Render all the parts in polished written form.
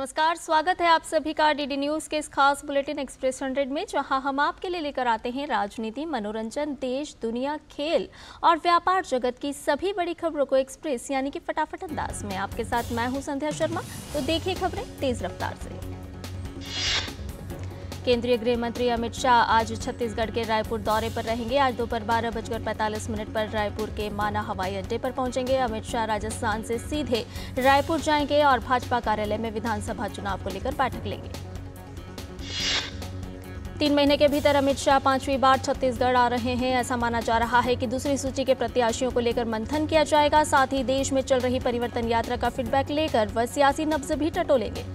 नमस्कार, स्वागत है आप सभी का डीडी न्यूज के इस खास बुलेटिन एक्सप्रेस 100 में, जहां हम आपके लिए लेकर आते हैं राजनीति, मनोरंजन, देश, दुनिया, खेल और व्यापार जगत की सभी बड़ी खबरों को एक्सप्रेस यानी कि फटाफट अंदाज में। आपके साथ मैं हूं संध्या शर्मा। तो देखिए खबरें तेज रफ्तार से। केंद्रीय गृह मंत्री अमित शाह आज छत्तीसगढ़ के रायपुर दौरे पर रहेंगे। आज दोपहर 12:45 पर रायपुर के माना हवाई अड्डे पर पहुंचेंगे। अमित शाह राजस्थान से सीधे रायपुर जाएंगे और भाजपा कार्यालय में विधानसभा चुनाव को लेकर बैठक लेंगे। 3 महीने के भीतर अमित शाह 5वीं बार छत्तीसगढ़ आ रहे हैं। ऐसा माना जा रहा है कि दूसरी सूची के प्रत्याशियों को लेकर मंथन किया जाएगा। साथ ही देश में चल रही परिवर्तन यात्रा का फीडबैक लेकर वह सियासी नब्ज भी टटोलेंगे।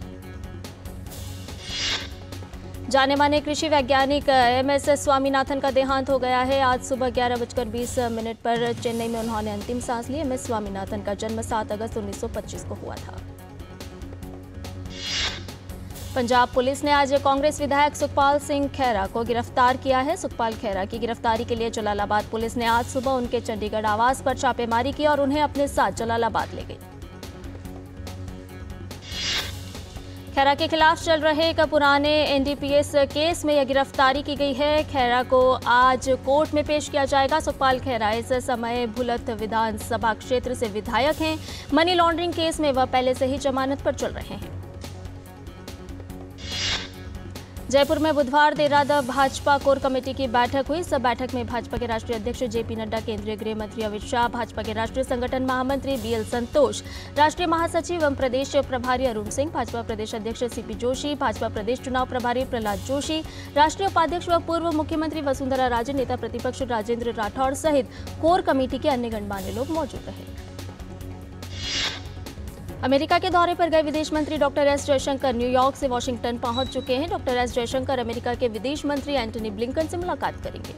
जाने माने कृषि वैज्ञानिक MS स्वामीनाथन का देहांत हो गया है। आज सुबह 11:20 पर चेन्नई में उन्होंने अंतिम सांस ली। MS स्वामीनाथन का जन्म 7 अगस्त 1925 को हुआ था। पंजाब पुलिस ने आज कांग्रेस विधायक सुखपाल सिंह खैरा को गिरफ्तार किया है। सुखपाल खैरा की गिरफ्तारी के लिए जलालाबाद पुलिस ने आज सुबह उनके चंडीगढ़ आवास पर छापेमारी की और उन्हें अपने साथ जलालाबाद ले गई। खैरा के खिलाफ चल रहे एक पुराने NDPS केस में यह गिरफ्तारी की गई है। खैरा को आज कोर्ट में पेश किया जाएगा। सुखपाल खैरा इस समय भुलत विधानसभा क्षेत्र से विधायक हैं। मनी लॉन्ड्रिंग केस में वह पहले से ही जमानत पर चल रहे हैं। जयपुर में बुधवार देर रात भाजपा कोर कमेटी की बैठक हुई। इस बैठक में भाजपा के राष्ट्रीय अध्यक्ष JP नड्डा, केंद्रीय गृह मंत्री अमित शाह, भाजपा के राष्ट्रीय संगठन महामंत्री BL संतोष, राष्ट्रीय महासचिव एवं प्रदेश प्रभारी अरुण सिंह, भाजपा प्रदेश अध्यक्ष CP जोशी, भाजपा प्रदेश चुनाव प्रभारी प्रहलाद जोशी, राष्ट्रीय उपाध्यक्ष व पूर्व मुख्यमंत्री वसुंधरा राजे, नेता प्रतिपक्ष राजेंद्र राठौड़ सहित कोर कमेटी के अन्य गणमान्य लोग मौजूद रहे। अमेरिका के दौरे पर गए विदेश मंत्री डॉक्टर S जयशंकर न्यूयॉर्क से वॉशिंगटन पहुंच चुके हैं। डॉक्टर S जयशंकर अमेरिका के विदेश मंत्री एंटनी ब्लिंकन से मुलाकात करेंगे।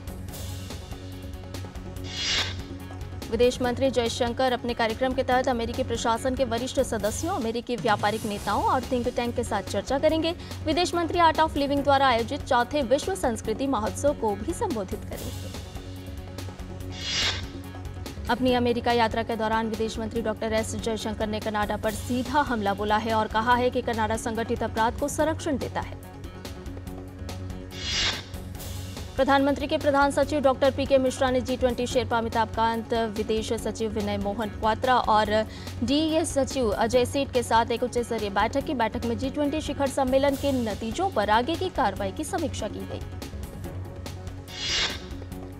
विदेश मंत्री जयशंकर अपने कार्यक्रम के तहत अमेरिकी प्रशासन के वरिष्ठ सदस्यों, अमेरिकी व्यापारिक नेताओं और थिंक टैंक के साथ चर्चा करेंगे। विदेश मंत्री आर्ट ऑफ लिविंग द्वारा आयोजित 4थे विश्व संस्कृति महोत्सव को भी संबोधित करेंगे। अपनी अमेरिका यात्रा के दौरान विदेश मंत्री डॉक्टर S जयशंकर ने कनाडा पर सीधा हमला बोला है और कहा है कि कनाडा संगठित अपराध को संरक्षण देता है। प्रधानमंत्री के प्रधान सचिव डॉक्टर PK मिश्रा ने G20 शेरपा अमिताभ कांत, विदेश सचिव विनय मोहन क्वात्रा और DES सचिव अजय सेठ के साथ एक उच्च स्तरीय बैठक की। बैठक में G20 शिखर सम्मेलन के नतीजों पर आगे की कार्रवाई की समीक्षा की गई।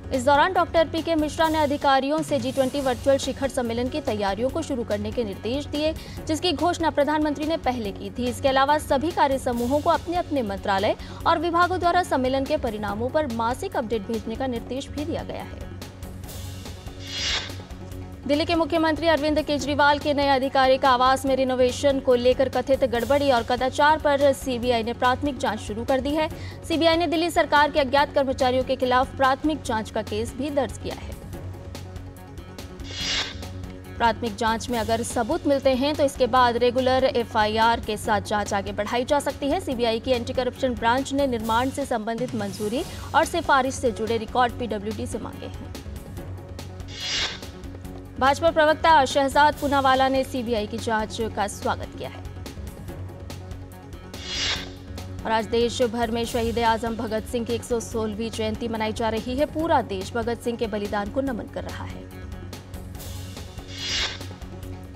इस दौरान डॉक्टर PK मिश्रा ने अधिकारियों से G20 वर्चुअल शिखर सम्मेलन की तैयारियों को शुरू करने के निर्देश दिए, जिसकी घोषणा प्रधानमंत्री ने पहले की थी। इसके अलावा सभी कार्य समूहों को अपने अपने मंत्रालय और विभागों द्वारा सम्मेलन के परिणामों पर मासिक अपडेट भेजने का निर्देश भी दिया गया है। दिल्ली के मुख्यमंत्री अरविंद केजरीवाल के नए आधिकारिक आवास में रिनोवेशन को लेकर कथित गड़बड़ी और कदाचार पर CBI ने प्राथमिक जांच शुरू कर दी है। CBI ने दिल्ली सरकार के अज्ञात कर्मचारियों के खिलाफ प्राथमिक जांच का केस भी दर्ज किया है। प्राथमिक जांच में अगर सबूत मिलते हैं तो इसके बाद रेगुलर FIR के साथ जांच आगे बढ़ाई जा सकती है। CBI की एंटी करप्शन ब्रांच ने निर्माण से संबंधित मंजूरी और सिफारिश से जुड़े रिकॉर्ड PWD से मांगे हैं। भाजपा प्रवक्ता शहजाद पूनावाला ने CBI की जांच का स्वागत किया है। और आज देश भर में शहीद आजम भगत सिंह की 116वीं जयंती मनाई जा रही है। पूरा देश भगत सिंह के बलिदान को नमन कर रहा है।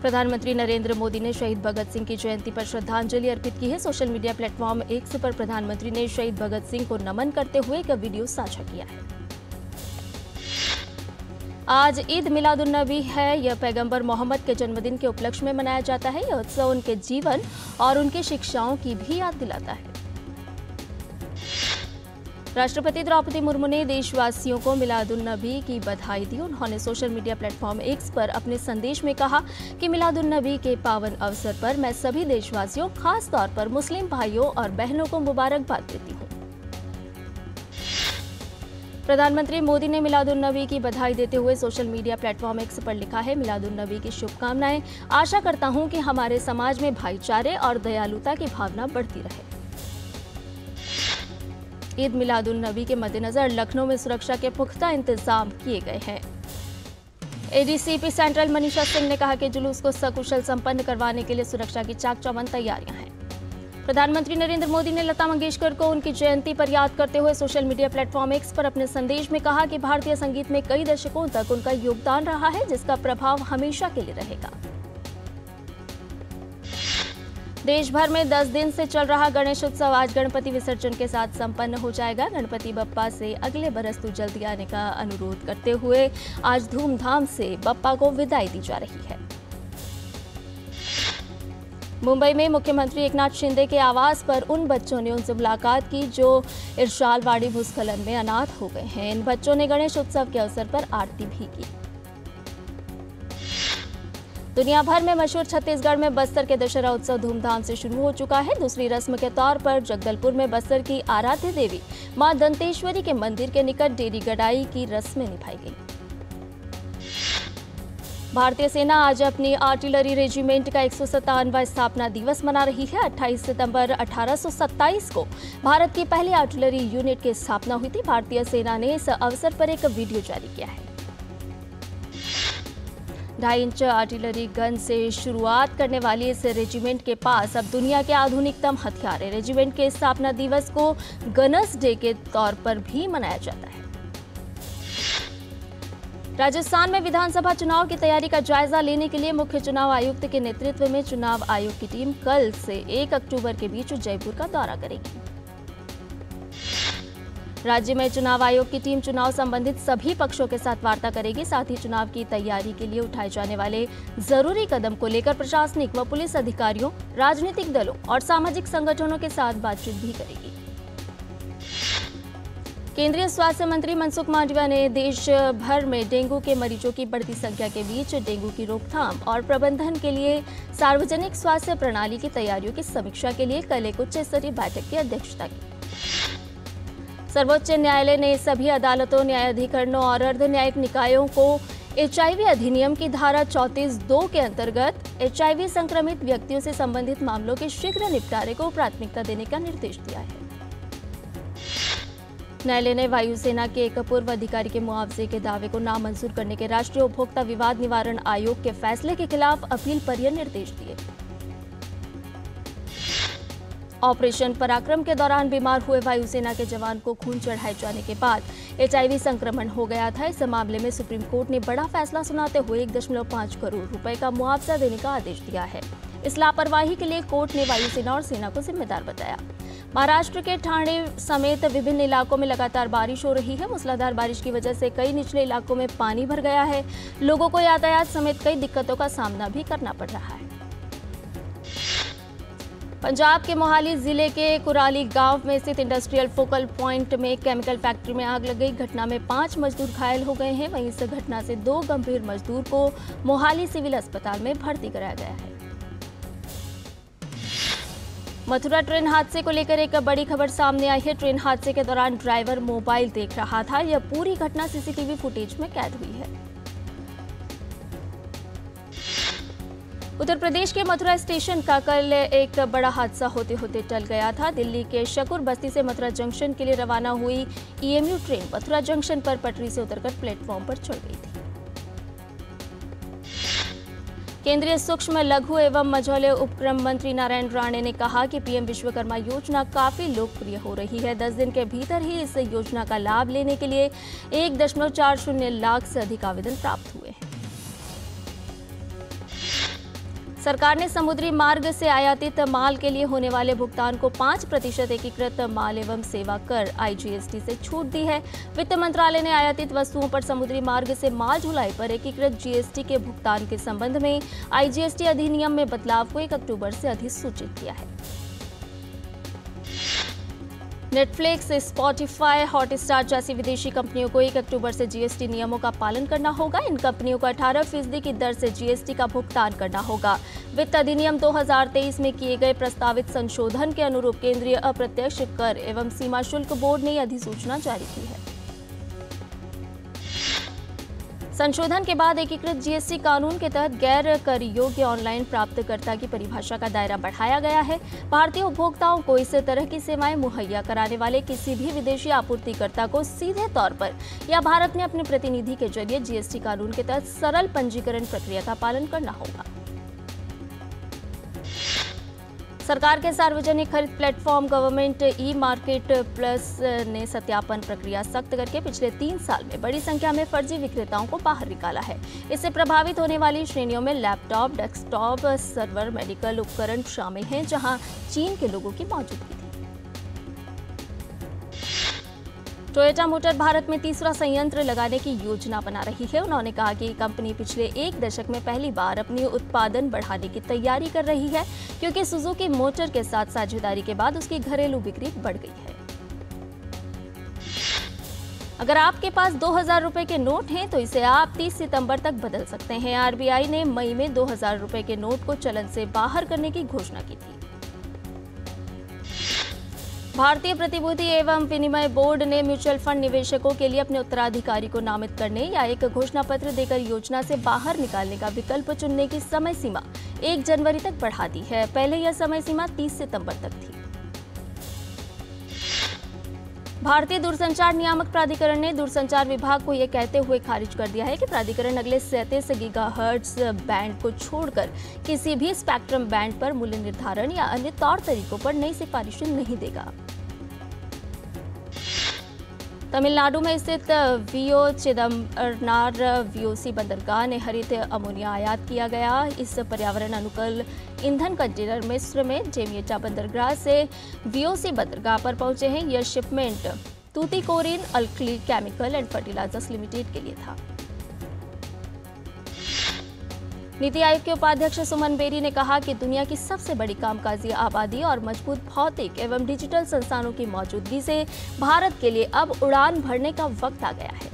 प्रधानमंत्री नरेंद्र मोदी ने शहीद भगत सिंह की जयंती पर श्रद्धांजलि अर्पित की है। सोशल मीडिया प्लेटफॉर्म X पर प्रधानमंत्री ने शहीद भगत सिंह को नमन करते हुए एक वीडियो साझा किया है। आज ईद मिलादुन्नबी है। यह पैगंबर मोहम्मद के जन्मदिन के उपलक्ष्य में मनाया जाता है। यह उत्सव उनके जीवन और उनकी शिक्षाओं की भी याद दिलाता है। राष्ट्रपति द्रौपदी मुर्मू ने देशवासियों को मिलादुन्नबी की बधाई दी। उन्होंने सोशल मीडिया प्लेटफॉर्म X पर अपने संदेश में कहा कि मिलादुन्नबी के पावन अवसर पर मैं सभी देशवासियों, खास तौर पर मुस्लिम भाइयों और बहनों को मुबारकबाद देती हूँ। प्रधानमंत्री मोदी ने मिलादुन्नबी की बधाई देते हुए सोशल मीडिया प्लेटफॉर्म X पर लिखा है, मिलादुन्नबी की शुभकामनाएं। आशा करता हूं कि हमारे समाज में भाईचारे और दयालुता की भावना बढ़ती रहे। ईद मिलादुन्नबी के मद्देनजर लखनऊ में सुरक्षा के पुख्ता इंतजाम किए गए हैं। ADCP सेंट्रल मनीषा सिंह ने कहा कि जुलूस को सकुशल संपन्न करवाने के लिए सुरक्षा की चाक चौबंद तैयारियां हैं। प्रधानमंत्री नरेंद्र मोदी ने लता मंगेशकर को उनकी जयंती पर याद करते हुए सोशल मीडिया प्लेटफॉर्म एक्स पर अपने संदेश में कहा कि भारतीय संगीत में कई दशकों तक उनका योगदान रहा है, जिसका प्रभाव हमेशा के लिए रहेगा। देश भर में 10 दिन से चल रहा गणेश उत्सव आज गणपति विसर्जन के साथ संपन्न हो जाएगा। गणपति बप्पा से अगले बरस तू जल्दी आने का अनुरोध करते हुए आज धूमधाम से बप्पा को विदाई दी जा रही है। मुंबई में मुख्यमंत्री एकनाथ शिंदे के आवास पर उन बच्चों ने उनसे मुलाकात की जो इरशालवाड़ी भूस्खलन में अनाथ हो गए हैं। इन बच्चों ने गणेश उत्सव के अवसर पर आरती भी की। दुनिया भर में मशहूर छत्तीसगढ़ में बस्तर के दशहरा उत्सव धूमधाम से शुरू हो चुका है। दूसरी रस्म के तौर पर जगदलपुर में बस्तर की आराध्य देवी मां दंतेश्वरी के मंदिर के निकट डेरी गड़ाई की रस्में निभाई गई। भारतीय सेना आज अपनी आर्टिलरी रेजिमेंट का 157वां स्थापना दिवस मना रही है। 28 सितंबर 1827 को भारत की पहली आर्टिलरी यूनिट की स्थापना हुई थी। भारतीय सेना ने इस अवसर पर एक वीडियो जारी किया है। 2.5 इंच आर्टिलरी गन से शुरुआत करने वाली इस रेजिमेंट के पास अब दुनिया के आधुनिकतम हथियार है। रेजिमेंट के स्थापना दिवस को गनर्स डे के तौर पर भी मनाया जाता है। राजस्थान में विधानसभा चुनाव की तैयारी का जायजा लेने के लिए मुख्य चुनाव आयुक्त के नेतृत्व में चुनाव आयोग की टीम कल से 1 अक्टूबर के बीच जयपुर का दौरा करेगी। राज्य में चुनाव आयोग की टीम चुनाव संबंधित सभी पक्षों के साथ वार्ता करेगी। साथ ही चुनाव की तैयारी के लिए उठाए जाने वाले जरूरी कदम को लेकर प्रशासनिक व पुलिस अधिकारियों, राजनीतिक दलों और सामाजिक संगठनों के साथ बातचीत भी करेगी। केंद्रीय स्वास्थ्य मंत्री मनसुख मांडविया ने देश भर में डेंगू के मरीजों की बढ़ती संख्या के बीच डेंगू की रोकथाम और प्रबंधन के लिए सार्वजनिक स्वास्थ्य प्रणाली की तैयारियों की समीक्षा के लिए कल एक उच्च स्तरीय बैठक की अध्यक्षता की। सर्वोच्च न्यायालय ने सभी अदालतों, न्यायाधिकरणों और अर्ध न्यायिक निकायों को HIV अधिनियम की धारा 34(2) के अंतर्गत HIV संक्रमित व्यक्तियों से संबंधित मामलों के शीघ्र निपटारे को प्राथमिकता देने का निर्देश दिया है। न्यायालय ने वायुसेना के एक पूर्व अधिकारी के मुआवजे के दावे को नामंजूर करने के राष्ट्रीय उपभोक्ता विवाद निवारण आयोग के फैसले के खिलाफ अपील पर यह निर्देश दिए। ऑपरेशन पराक्रम के दौरान बीमार हुए वायुसेना के जवान को खून चढ़ाए जाने के बाद HIV संक्रमण हो गया था। इस मामले में सुप्रीम कोर्ट ने बड़ा फैसला सुनाते हुए 1.5 करोड़ रुपए का मुआवजा देने का आदेश दिया है। इस लापरवाही के लिए कोर्ट ने वायुसेना और सेना को जिम्मेदार बताया। महाराष्ट्र के ठाणे समेत विभिन्न इलाकों में लगातार बारिश हो रही है। मूसलाधार बारिश की वजह से कई निचले इलाकों में पानी भर गया है। लोगों को यातायात समेत कई दिक्कतों का सामना भी करना पड़ रहा है। पंजाब के मोहाली जिले के कुराली गांव में स्थित इंडस्ट्रियल फोकल पॉइंट में केमिकल फैक्ट्री में आग लग गई। घटना में 5 मजदूर घायल हो गए हैं। वहीं इस घटना से 2 गंभीर मजदूर को मोहाली सिविल अस्पताल में भर्ती कराया गया है। मथुरा ट्रेन हादसे को लेकर एक बड़ी खबर सामने आई है। ट्रेन हादसे के दौरान ड्राइवर मोबाइल देख रहा था। यह पूरी घटना CCTV फुटेज में कैद हुई है। उत्तर प्रदेश के मथुरा स्टेशन का कल एक बड़ा हादसा होते होते टल गया था। दिल्ली के शकुर बस्ती से मथुरा जंक्शन के लिए रवाना हुई EMU ट्रेन मथुरा जंक्शन पर पटरी से उतरकर प्लेटफॉर्म पर चढ़ गई थी। केंद्रीय सूक्ष्म, लघु एवं मझौले उपक्रम मंत्री नारायण राणे ने कहा कि PM विश्वकर्मा योजना काफी लोकप्रिय हो रही है। 10 दिन के भीतर ही इस योजना का लाभ लेने के लिए 1.40 लाख से अधिक आवेदन प्राप्त हुए हैं। सरकार ने समुद्री मार्ग से आयातित माल के लिए होने वाले भुगतान को 5% एकीकृत माल एवं सेवा कर IGST से छूट दी है। वित्त मंत्रालय ने आयातित वस्तुओं पर समुद्री मार्ग से माल ढुलाई पर एकीकृत GST के भुगतान के संबंध में IGST अधिनियम में बदलाव को 1 अक्टूबर से अधिसूचित किया है। नेटफ्लिक्स, स्पॉटिफाई, हॉटस्टार जैसी विदेशी कंपनियों को 1 अक्टूबर से GST नियमों का पालन करना होगा। इन कंपनियों को 18% की दर से GST का भुगतान करना होगा। वित्त अधिनियम 2023 में किए गए प्रस्तावित संशोधन के अनुरूप केंद्रीय अप्रत्यक्ष कर एवं सीमा शुल्क बोर्ड ने यह अधिसूचना जारी की है। संशोधन के बाद एकीकृत GST कानून के तहत गैर कर योग्य ऑनलाइन प्राप्तकर्ता की परिभाषा का दायरा बढ़ाया गया है। भारतीय उपभोक्ताओं को इस तरह की सेवाएं मुहैया कराने वाले किसी भी विदेशी आपूर्तिकर्ता को सीधे तौर पर या भारत में अपने प्रतिनिधि के जरिए GST कानून के तहत सरल पंजीकरण प्रक्रिया का पालन करना होगा। सरकार के सार्वजनिक खरीद platform government e market plus ने सत्यापन प्रक्रिया सख्त करके पिछले 3 साल में बड़ी संख्या में फर्जी विक्रेताओं को बाहर निकाला है। इससे प्रभावित होने वाली श्रेणियों में लैपटॉप, डेस्कटॉप, सर्वर, मेडिकल उपकरण शामिल हैं, जहां चीन के लोगों की मौजूदगी थी। टोयोटा मोटर भारत में तीसरा संयंत्र लगाने की योजना बना रही है। उन्होंने कहा कि कंपनी पिछले 1 दशक में पहली बार अपनी उत्पादन बढ़ाने की तैयारी कर रही है, क्योंकि सुजुकी मोटर के साथ साझेदारी के बाद उसकी घरेलू बिक्री बढ़ गई है। अगर आपके पास 2000 रुपए के नोट हैं तो इसे आप 30 सितंबर तक बदल सकते हैं। आरबीआई ने मई में 2000 रुपए के नोट को चलन से बाहर करने की घोषणा की थी। भारतीय प्रतिभूति एवं विनिमय बोर्ड ने म्यूचुअल फंड निवेशकों के लिए अपने उत्तराधिकारी को नामित करने या एक घोषणा पत्र देकर योजना से बाहर निकालने का विकल्प चुनने की समय सीमा 1 जनवरी तक बढ़ा दी है। पहले यह समय सीमा 30 सितंबर तक थी। भारतीय दूरसंचार नियामक प्राधिकरण ने दूरसंचार विभाग को यह कहते हुए खारिज कर दिया है कि प्राधिकरण अगले 37 गीगाहर्ट्ज बैंड को छोड़कर किसी भी स्पेक्ट्रम बैंड पर मूल्य निर्धारण या अन्य तौर तरीकों पर नई सिफारिशें नहीं देगा। तमिलनाडु में स्थित वीओ चिदम्बरनार वीओसी बंदरगाह ने हरित अमोनिया आयात किया गया। इस पर्यावरण अनुकूल ईंधन कंटेनर मिस्र में जेमिएटा बंदरगाह से वीओसी बंदरगाह पर पहुंचे हैं। यह shipment Tuticorin alkali chemical and fertilizers limited के लिए था। नीति आयोग के उपाध्यक्ष सुमन बेरी ने कहा कि दुनिया की सबसे बड़ी कामकाजी आबादी और मजबूत भौतिक एवं डिजिटल संस्थानों की मौजूदगी से भारत के लिए अब उड़ान भरने का वक्त आ गया है।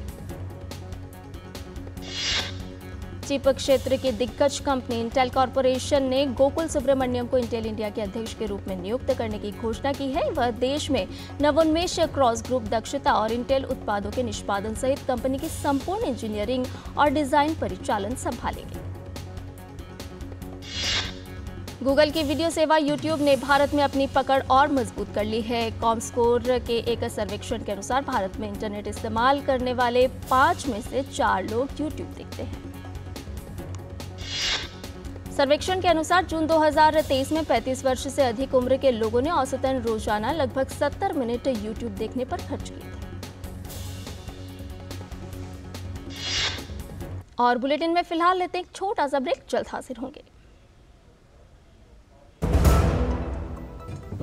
चिप क्षेत्र की दिग्गज कंपनी इंटेल कॉर्पोरेशन ने गोकुल सुब्रमण्यम को इंटेल इंडिया के अध्यक्ष के रूप में नियुक्त करने की घोषणा की है। वह देश में नवोन्मेष, क्रॉस ग्रुप दक्षता और इंटेल उत्पादों के निष्पादन सहित कंपनी की संपूर्ण इंजीनियरिंग और डिजाइन परिचालन संभालेंगे। गूगल की वीडियो सेवा यूट्यूब ने भारत में अपनी पकड़ और मजबूत कर ली है। कॉमस्कोर के एक सर्वेक्षण के अनुसार भारत में इंटरनेट इस्तेमाल करने वाले 5 में से 4 लोग यूट्यूब देखते हैं। सर्वेक्षण के अनुसार जून 2023 में 35 वर्ष से अधिक उम्र के लोगों ने औसतन रोजाना लगभग 70 मिनट यूट्यूब देखने पर खर्च किए थे। और बुलेटिन में फिलहाल लेते हैं एक छोटा सा ब्रेक, जल्द हाजिर होंगे।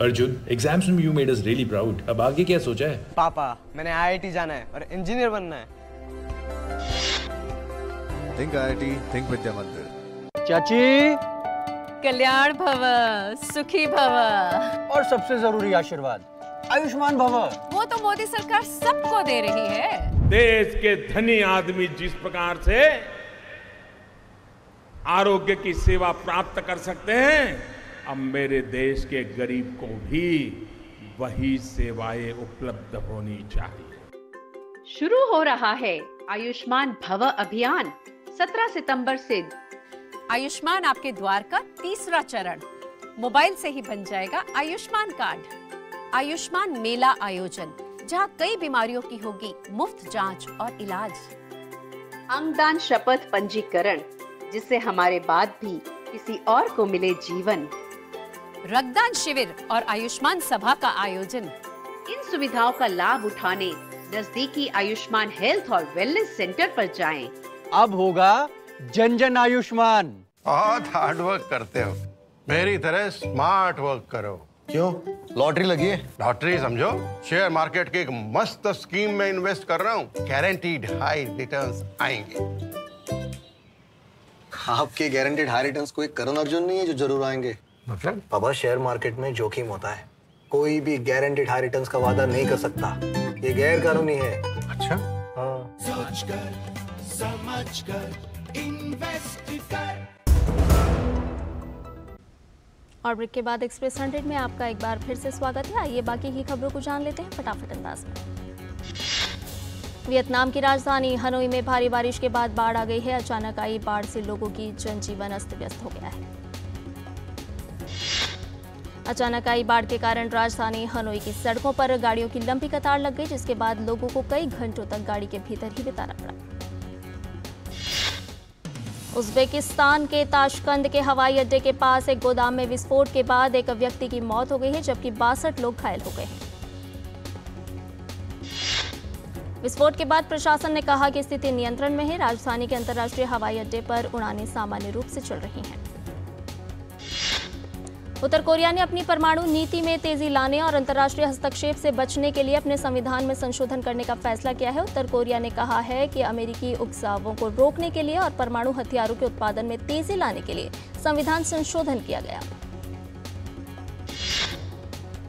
अर्जुन, एग्जाम्स में you made us really proud. अब आगे क्या सोचा है? पापा, मैंने IIT जाना है और इंजीनियर बनना है। Think IIT, think विद्या मंदिर। चाची, कल्याण भव, सुखी भव और सबसे जरूरी आशीर्वाद, आयुष्मान भव। वो तो मोदी सरकार सबको दे रही है। देश के धनी आदमी जिस प्रकार से आरोग्य की सेवा प्राप्त कर सकते हैं, अब मेरे देश के गरीब को भी वही सेवाएं उपलब्ध होनी चाहिए। शुरू हो रहा है आयुष्मान भव अभियान 17 सितंबर से। आयुष्मान आपके द्वार का तीसरा चरण। मोबाइल से ही बन जाएगा आयुष्मान कार्ड। आयुष्मान मेला आयोजन, जहां कई बीमारियों की होगी मुफ्त जांच और इलाज। अंगदान शपथ पंजीकरण, जिससे हमारे बाद भी किसी और को मिले जीवन। रक्तदान शिविर और आयुष्मान सभा का आयोजन। इन सुविधाओं का लाभ उठाने नजदीकी आयुष्मान हेल्थ और वेलनेस सेंटर पर जाएं। अब होगा जन जन आयुष्मान। बहुत हार्ड वर्क करते हो, मेरी तरह स्मार्ट वर्क करो। क्यों? लॉटरी लगी है? लॉटरी समझो, शेयर मार्केट की एक मस्त स्कीम में इन्वेस्ट कर रहा हूँ, गारंटीड हाई रिटर्न्स आएंगे। आपके गारंटीड हाई रिटर्न्स कोई करण अर्जुन नहीं है जो जरूर आएंगे। मतलब? पापा, शेयर मार्केट में जोखिम होता है, कोई भी गारंटीड हाई रिटर्न्स का वादा नहीं कर सकता, ये गैर कानूनी है। अच्छा? हाँ। समझ कर इन्वेस्ट कर। और ब्रेक के बाद एक्सप्रेस 100 में आपका एक बार फिर से स्वागत है। आइए बाकी की खबरों को जान लेते हैं फटाफट अंदाज में। वियतनाम की राजधानी हनोई में भारी बारिश के बाद बाढ़ आ गई है। अचानक आई बाढ़ से लोगों की जनजीवन अस्त व्यस्त हो गया है। अचानक आई बाढ़ के कारण राजधानी हनोई की सड़कों पर गाड़ियों की लंबी कतार लग गई, जिसके बाद लोगों को कई घंटों तक गाड़ी के भीतर ही बिताना पड़ा। उज्बेकिस्तान के ताशकंद के हवाई अड्डे के पास एक गोदाम में विस्फोट के बाद एक व्यक्ति की मौत हो गई है, जबकि 62 लोग घायल हो गए हैं। विस्फोट के बाद प्रशासन ने कहा कि स्थिति नियंत्रण में है। राजधानी के अंतर्राष्ट्रीय हवाई अड्डे पर उड़ानें सामान्य रूप से चल रही हैं। उत्तर कोरिया ने अपनी परमाणु नीति में तेजी लाने और अंतर्राष्ट्रीय हस्तक्षेप से बचने के लिए अपने संविधान में संशोधन करने का फैसला किया है। उत्तर कोरिया ने कहा है कि अमेरिकी उकसावों को रोकने के लिए और परमाणु हथियारों के उत्पादन में तेजी लाने के लिए संविधान संशोधन किया गया।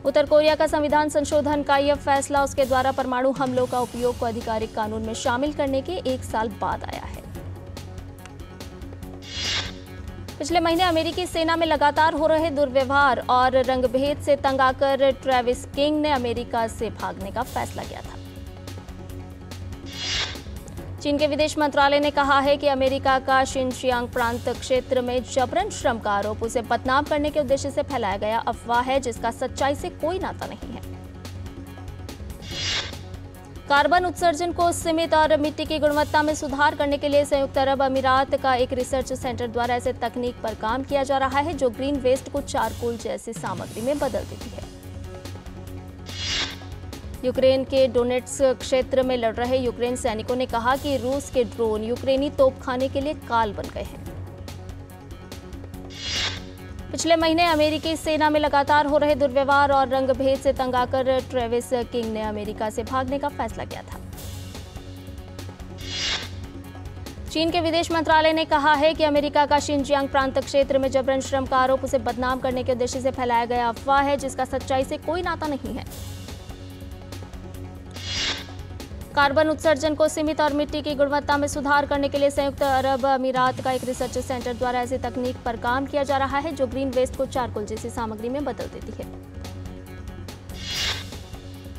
उत्तर कोरिया का संविधान संशोधन का यह फैसला उसके द्वारा परमाणु हमलों का उपयोग को आधिकारिक कानून में शामिल करने के 1 साल बाद आया है। पिछले महीने अमेरिकी सेना में लगातार हो रहे दुर्व्यवहार और रंगभेद से तंग आकर ट्रेविस किंग ने अमेरिका से भागने का फैसला किया था। चीन के विदेश मंत्रालय ने कहा है कि अमेरिका का शिनजियांग प्रांत क्षेत्र में जबरन श्रम का आरोप उसे बदनाम करने के उद्देश्य से फैलाया गया अफवाह है, जिसका सच्चाई से कोई नाता नहीं है। कार्बन उत्सर्जन को सीमित और मिट्टी की गुणवत्ता में सुधार करने के लिए संयुक्त अरब अमीरात का एक रिसर्च सेंटर द्वारा ऐसे तकनीक पर काम किया जा रहा है जो ग्रीन वेस्ट को चारकोल जैसी सामग्री में बदल देती है। यूक्रेन के डोनेट्स्क क्षेत्र में लड़ रहे यूक्रेन सैनिकों ने कहा कि रूस के ड्रोन यूक्रेनी तोपखाने के लिए काल बन गए हैं। पिछले महीने अमेरिकी सेना में लगातार हो रहे दुर्व्यवहार और रंगभेद से तंग आकर ट्रेविस किंग ने अमेरिका से भागने का फैसला किया था। चीन के विदेश मंत्रालय ने कहा है कि अमेरिका का शिनजियांग प्रांत क्षेत्र में जबरन श्रम का आरोप उसे बदनाम करने के उद्देश्य से फैलाया गया अफवाह है, जिसका सच्चाई से कोई नाता नहीं है। कार्बन उत्सर्जन को सीमित और मिट्टी की गुणवत्ता में सुधार करने के लिए संयुक्त अरब अमीरात का एक रिसर्च सेंटर द्वारा ऐसी तकनीक पर काम किया जा रहा है जो ग्रीन वेस्ट को चारकोल जैसी सामग्री में बदल देती है।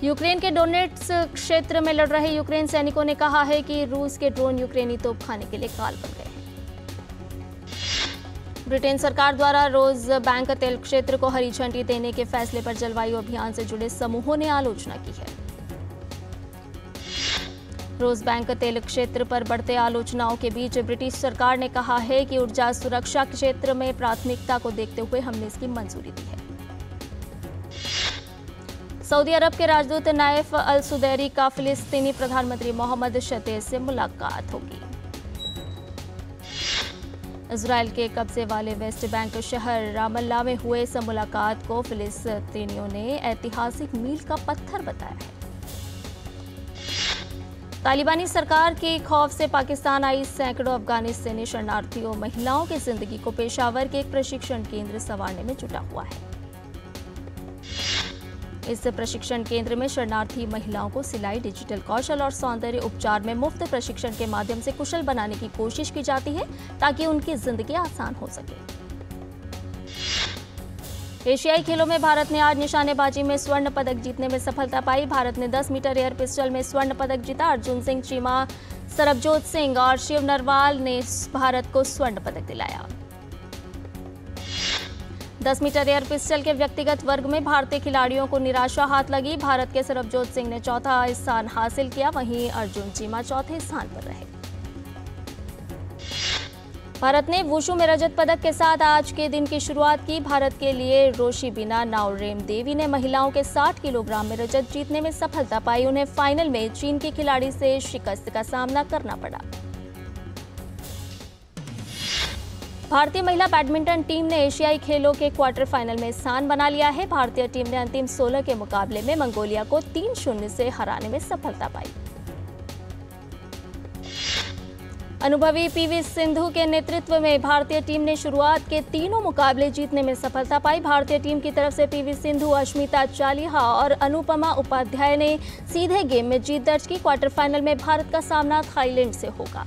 यूक्रेन के डोनेट्स्क क्षेत्र में लड़ रहे यूक्रेन सैनिकों ने कहा है कि रूस के ड्रोन यूक्रेनी तोपखाने के लिए काल बन गए हैं। ब्रिटेन सरकार द्वारा रोज बैंक तेल क्षेत्र को हरी झंडी देने के फैसले पर जलवायु अभियान से जुड़े समूहों ने आलोचना की है। रोज बैंक तेल क्षेत्र पर बढ़ते आलोचनाओं के बीच ब्रिटिश सरकार ने कहा है कि ऊर्जा सुरक्षा क्षेत्र में प्राथमिकता को देखते हुए हमने इसकी मंजूरी दी है। सऊदी अरब के राजदूत नाइफ अल सुदैरी का फिलिस्तीनी प्रधानमंत्री मोहम्मद शतेज से मुलाकात होगी। इजराइल के कब्जे वाले वेस्ट बैंक शहर रामल्ला में हुए इस मुलाकात को फिलिस्तीनियों ने ऐतिहासिक मील का पत्थर बताया है। तालिबानी सरकार के खौफ से पाकिस्तान आई सैकड़ों अफगानिस्तानी शरणार्थियों महिलाओं की जिंदगी को पेशावर के एक प्रशिक्षण केंद्र संवारने में जुटा हुआ है। इस प्रशिक्षण केंद्र में शरणार्थी महिलाओं को सिलाई, डिजिटल कौशल और सौंदर्य उपचार में मुफ्त प्रशिक्षण के माध्यम से कुशल बनाने की कोशिश की जाती है ताकि उनकी जिंदगी आसान हो सके। एशियाई खेलों में भारत ने आज निशानेबाजी में स्वर्ण पदक जीतने में सफलता पाई। भारत ने 10 मीटर एयर पिस्टल में स्वर्ण पदक जीता। अर्जुन सिंह चीमा, सरबजोत सिंह और शिव नरवाल ने भारत को स्वर्ण पदक दिलाया। 10 मीटर एयर पिस्टल के व्यक्तिगत वर्ग में भारतीय खिलाड़ियों को निराशा हाथ लगी। भारत के सरबजोत सिंह ने चौथा स्थान हासिल किया, वहीं अर्जुन चीमा चौथे स्थान पर रहे। भारत ने वुशु में रजत पदक के साथ आज के दिन की शुरुआत की। भारत के लिए रोशिबिना नाओरेम देवी ने महिलाओं के 60 किलोग्राम में रजत जीतने में सफलता पाई। उन्हें फाइनल में चीन की खिलाड़ी से शिकस्त का सामना करना पड़ा। भारतीय महिला बैडमिंटन टीम ने एशियाई खेलों के क्वार्टर फाइनल में स्थान बना लिया है। भारतीय टीम ने अंतिम 16 के मुकाबले में मंगोलिया को 3-0 से हराने में सफलता पाई। अनुभवी पीवी सिंधु के नेतृत्व में भारतीय टीम ने शुरुआत के तीनों मुकाबले जीतने में सफलता पाई। भारतीय टीम की तरफ से पीवी सिंधु, अश्मिता चालिहा और अनुपमा उपाध्याय ने सीधे गेम में जीत दर्ज की। क्वार्टर फाइनल में भारत का सामना थाईलैंड से होगा।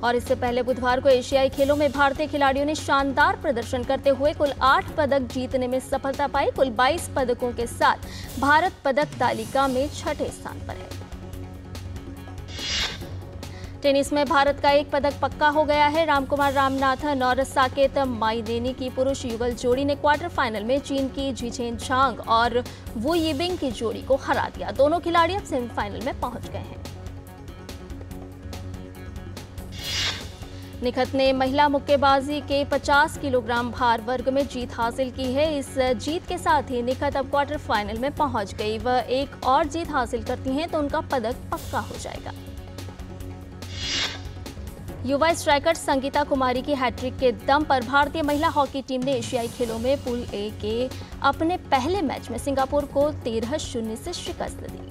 और इससे पहले बुधवार को एशियाई खेलों में भारतीय खिलाड़ियों ने शानदार प्रदर्शन करते हुए कुल 8 पदक जीतने में सफलता पाई। कुल 22 पदकों के साथ भारत पदक तालिका में 6ठे स्थान पर है। टेनिस में भारत का एक पदक पक्का हो गया है। रामकुमार रामनाथन और साकेत माइनेनी की पुरुष युगल जोड़ी ने क्वार्टर फाइनल में चीन की जीचेन झांग और वू यिबिंग की जोड़ी को हरा दिया। दोनों खिलाड़ी अब सेमीफाइनल में पहुंच गए हैं। निखत ने महिला मुक्केबाजी के 50 किलोग्राम भार वर्ग में जीत हासिल की है। इस जीत के साथ ही निखत अब क्वार्टर फाइनल में पहुंच गई। वह एक और जीत हासिल करती हैं तो उनका पदक पक्का हो जाएगा। युवा स्ट्राइकर संगीता कुमारी की हैट्रिक के दम पर भारतीय महिला हॉकी टीम ने एशियाई खेलों में पूल ए के अपने पहले मैच में सिंगापुर को 13-0 से शिकस्त दी।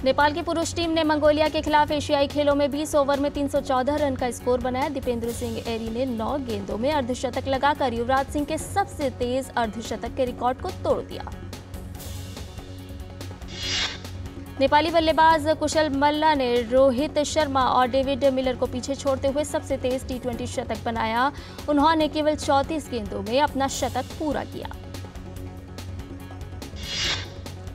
नेपाल की पुरुष टीम ने मंगोलिया के खिलाफ एशियाई खेलों में 20 ओवर में 314 रन का स्कोर बनाया। दीपेंद्र सिंह एरी ने 9 गेंदों में अर्धशतक लगाकर युवराज सिंह के सबसे तेज अर्धशतक के रिकॉर्ड को तोड़ दिया। नेपाली बल्लेबाज कुशल मल्ला ने रोहित शर्मा और डेविड मिलर को पीछे छोड़ते हुए सबसे तेज टी20 शतक बनाया। उन्होंने केवल 34 गेंदों में अपना शतक पूरा किया।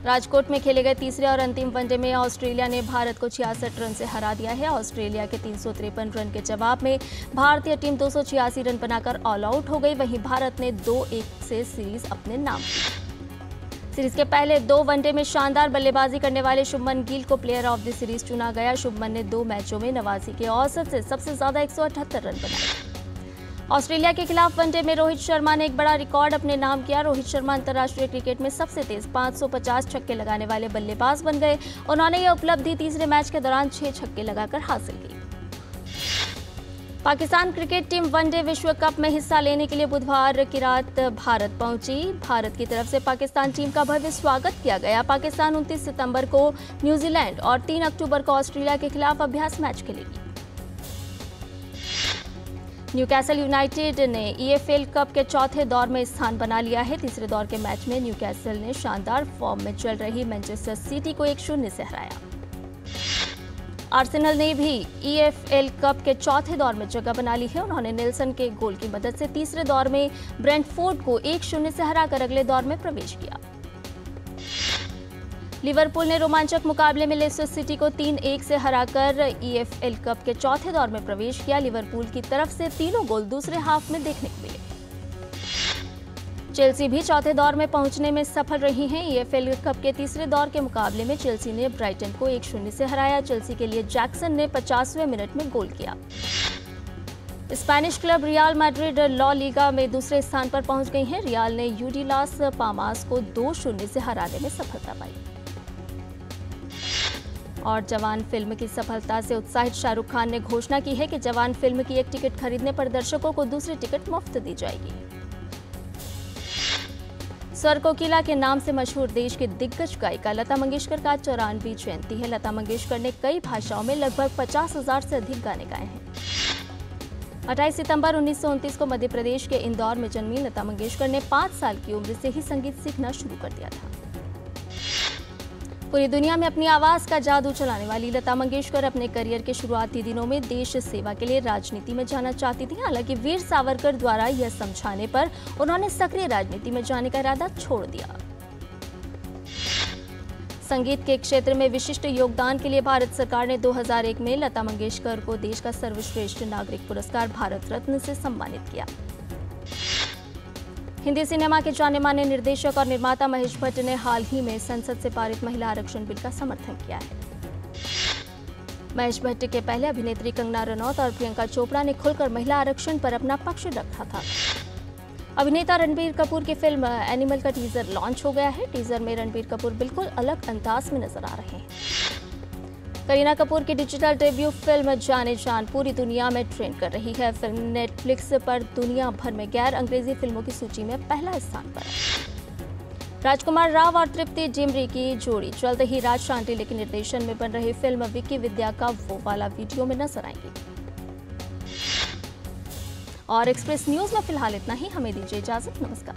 राजकोट में खेले गए तीसरे और अंतिम वनडे में ऑस्ट्रेलिया ने भारत को 66 रन से हरा दिया है। ऑस्ट्रेलिया के 353 रन के जवाब में भारतीय टीम 286 रन बनाकर ऑल आउट हो गई। वहीं भारत ने 2-1 से सीरीज अपने नाम की। सीरीज के पहले 2 वनडे में शानदार बल्लेबाजी करने वाले शुभमन गिल को प्लेयर ऑफ द सीरीज चुना गया। शुभमन ने 2 मैचों में 89 के औसत से सबसे ज्यादा 178 रन बनाए। ऑस्ट्रेलिया के खिलाफ वनडे में रोहित शर्मा ने एक बड़ा रिकॉर्ड अपने नाम किया। रोहित शर्मा अंतर्राष्ट्रीय क्रिकेट में सबसे तेज 550 छक्के लगाने वाले बल्लेबाज बन गए। उन्होंने यह उपलब्धि तीसरे मैच के दौरान 6 छक्के लगाकर हासिल की। पाकिस्तान क्रिकेट टीम वनडे विश्व कप में हिस्सा लेने के लिए बुधवार की रात भारत पहुंची। भारत की तरफ से पाकिस्तान टीम का भव्य स्वागत किया गया। पाकिस्तान 29 सितंबर को न्यूजीलैंड और 3 अक्टूबर को ऑस्ट्रेलिया के खिलाफ अभ्यास मैच खेलेगी। न्यूकैसल यूनाइटेड ने EFL कप के चौथे दौर में स्थान बना लिया है। तीसरे दौर के मैच में न्यूकैसल ने शानदार फॉर्म में चल रही मैनचेस्टर सिटी को 1-0 से हराया। आर्सेनल ने भी EFL कप के चौथे दौर में जगह बना ली है। उन्होंने नेल्सन के गोल की मदद से तीसरे दौर में ब्रेंटफोर्ड को 1-0 से हराकर अगले दौर में प्रवेश किया। लिवरपूल ने रोमांचक मुकाबले में लेस्टर सिटी को 3-1 से हराकर EFL कप के चौथे दौर में प्रवेश किया। लिवरपूल की तरफ से तीनों गोल दूसरे हाफ में देखने को मिले। चेल्सी भी चौथे दौर में पहुंचने में सफल रही हैं। EFL कप के तीसरे दौर के मुकाबले में चेल्सी ने ब्राइटन को 1-0 से हराया। चेल्सी के लिए जैक्सन ने 50वें मिनट में गोल किया। Spanish club Real Madrid La Liga में दूसरे स्थान पर पहुंच गई है। रियल ने यूडी लास पामास को 2-0 से हराने में सफलता पाई। और जवान फिल्म की सफलता से उत्साहित शाहरुख खान ने घोषणा की है कि जवान फिल्म की एक टिकट खरीदने पर दर्शकों को दूसरी टिकट मुफ्त दी जाएगी। स्वर कोकिला के नाम से मशहूर देश की दिग्गज गायिका लता मंगेशकर का 94वीं जयंती है। लता मंगेशकर ने कई भाषाओं में लगभग 50,000 से अधिक गाने गाए हैं। 28 सितंबर 1929 को मध्य प्रदेश के इंदौर में जन्मी लता मंगेशकर ने 5 साल की उम्र से ही संगीत सीखना शुरू कर दिया था। पूरी दुनिया में अपनी आवाज का जादू चलाने वाली लता मंगेशकर अपने करियर के शुरुआती दिनों में देश सेवा के लिए राजनीति में जाना चाहती थी। हालांकि वीर सावरकर द्वारा यह समझाने पर उन्होंने सक्रिय राजनीति में जाने का इरादा छोड़ दिया। संगीत के क्षेत्र में विशिष्ट योगदान के लिए भारत सरकार ने 2001 में लता मंगेशकर को देश का सर्वश्रेष्ठ नागरिक पुरस्कार भारत रत्न से सम्मानित किया। हिंदी सिनेमा के जाने माने निर्देशक और निर्माता महेश भट्ट ने हाल ही में संसद से पारित महिला आरक्षण बिल का समर्थन किया है। महेश भट्ट के पहले अभिनेत्री कंगना रनौत और प्रियंका चोपड़ा ने खुलकर महिला आरक्षण पर अपना पक्ष रखा था। अभिनेता रणबीर कपूर की फिल्म एनिमल का टीजर लॉन्च हो गया है। टीजर में रणबीर कपूर बिल्कुल अलग अंदाज में नजर आ रहे हैं। करीना कपूर की डिजिटल डेब्यू फिल्म जाने जान पूरी दुनिया में ट्रेंड कर रही है। फिल्म नेटफ्लिक्स पर दुनिया भर में गैर अंग्रेजी फिल्मों की सूची में पहला स्थान पर है। राजकुमार राव और तृप्ति डिमरी की जोड़ी जल्द ही राज शांडिल्य के निर्देशन में बन रही फिल्म विक्की विद्या का वो वाला वीडियो में नजर आएंगी। और एक्सप्रेस न्यूज में फिलहाल इतना ही। हमें दीजिए इजाजत। नमस्कार।